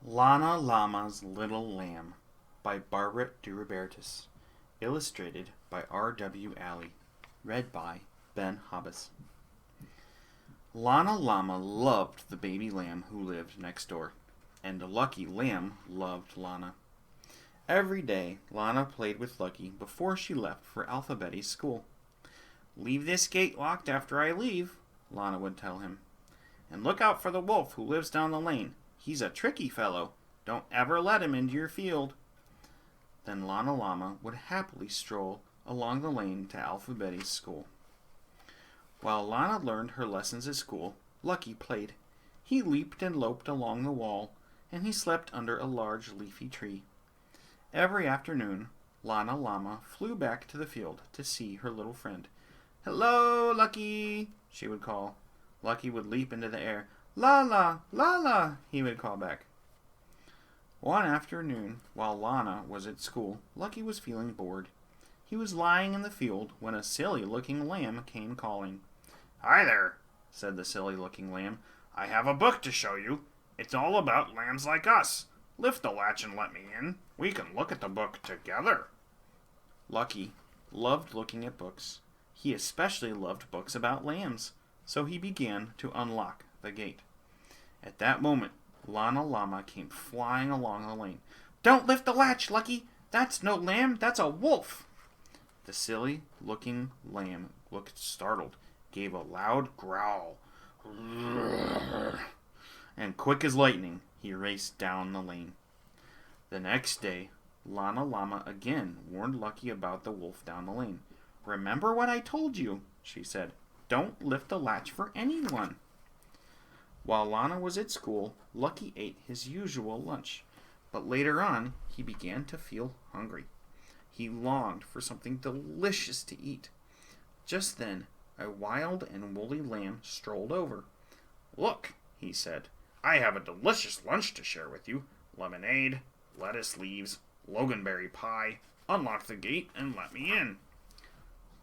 Lana Llama's Little Lamb by Barbara DeRobertis. Illustrated by R.W. Alley. Read by Ben Hobbes. Lana Llama loved the baby lamb who lived next door, and Lucky Lamb loved Lana. Every day, Lana played with Lucky before she left for Alphabetti's school. "Leave this gate locked after I leave," Lana would tell him. "And look out for the wolf who lives down the lane. He's a tricky fellow. Don't ever let him into your field." Then Lana Llama would happily stroll along the lane to Alphabetti's school. While Lana learned her lessons at school, Lucky played. He leaped and loped along the wall, and he slept under a large leafy tree. Every afternoon, Lana Llama flew back to the field to see her little friend. "Hello, Lucky," she would call. Lucky would leap into the air. "Lala, Lala," he would call back. One afternoon, while Lana was at school, Lucky was feeling bored. He was lying in the field when a silly-looking lamb came calling. "Hi there," said the silly-looking lamb. "I have a book to show you. It's all about lambs like us. Lift the latch and let me in. We can look at the book together." Lucky loved looking at books. He especially loved books about lambs, so he began to unlock the gate. At that moment, Lana Llama came flying along the lane. "Don't lift the latch, Lucky! That's no lamb, that's a wolf!" The silly-looking lamb looked startled, gave a loud growl, and quick as lightning, he raced down the lane. The next day, Lana Llama again warned Lucky about the wolf down the lane. "Remember what I told you," she said. "Don't lift the latch for anyone." While Lana was at school, Lucky ate his usual lunch, but later on he began to feel hungry. He longed for something delicious to eat. Just then, a wild and woolly lamb strolled over. "Look," he said, "I have a delicious lunch to share with you. Lemonade, lettuce leaves, loganberry pie. Unlock the gate and let me in."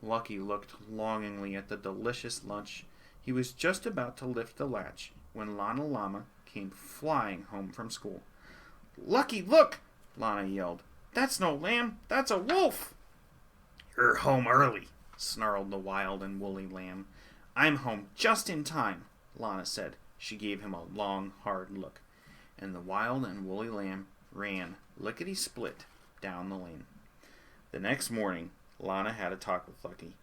Lucky looked longingly at the delicious lunch. He was just about to lift the latch when Lana Llama came flying home from school. "Lucky, look!" Lana yelled. "That's no lamb, that's a wolf!" "You're home early," snarled the wild and woolly lamb. "I'm home just in time," Lana said. She gave him a long, hard look, and the wild and woolly lamb ran lickety-split down the lane. The next morning, Lana had a talk with Lucky.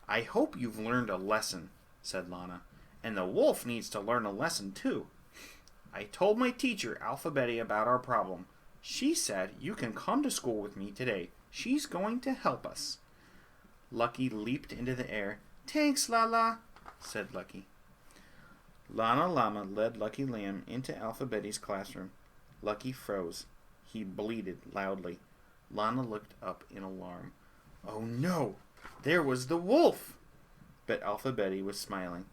"I hope you've learned a lesson," said Lana, "and the wolf needs to learn a lesson too. I told my teacher, Alphabetti, about our problem. She said you can come to school with me today. She's going to help us." Lucky leaped into the air. "Thanks, Lala," said Lucky. Lana Llama led Lucky Lamb into Alphabetti's classroom. Lucky froze. He bleated loudly. Lana looked up in alarm. "Oh no, there was the wolf!" But Alphabetti was smiling.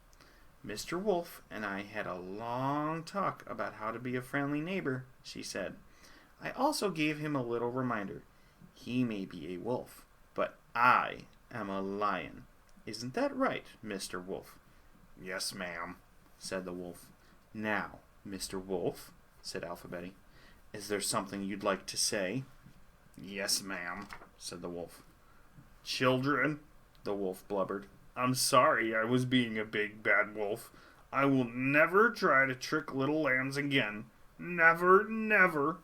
"Mr. Wolf and I had a long talk about how to be a friendly neighbor," she said. "I also gave him a little reminder. He may be a wolf, but I am a lion. Isn't that right, Mr. Wolf?" "Yes, ma'am," said the wolf. "Now, Mr. Wolf," said Alphabetti, "is there something you'd like to say?" "Yes, ma'am," said the wolf. "Children," the wolf blubbered, "I'm sorry I was being a big bad wolf. I will never try to trick little lambs again. Never, never."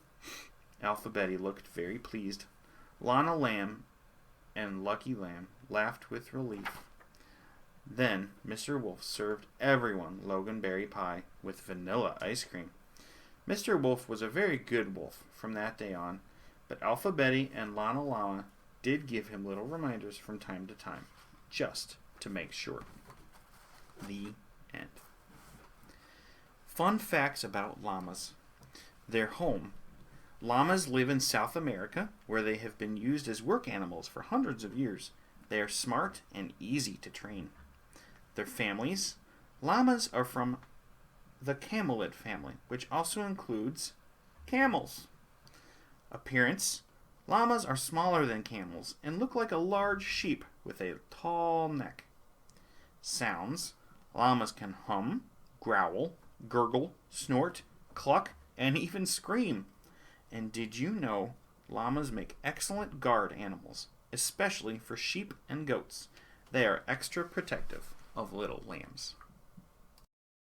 Alphabetti looked very pleased. Lana Lamb and Lucky Lamb laughed with relief. Then Mr. Wolf served everyone loganberry pie with vanilla ice cream. Mr. Wolf was a very good wolf from that day on, but Alphabetti and Lana Llama did give him little reminders from time to time, just to make sure. The end. Fun facts about llamas. Their home. Llamas live in South America, where they have been used as work animals for hundreds of years. They are smart and easy to train. Their families. Llamas are from the camelid family, which also includes camels. Appearance. Llamas are smaller than camels and look like a large sheep with a tall neck. Sounds. Llamas can hum, growl, gurgle, snort, cluck, and even scream. And did you know llamas make excellent guard animals, especially for sheep and goats? They are extra protective of little lambs.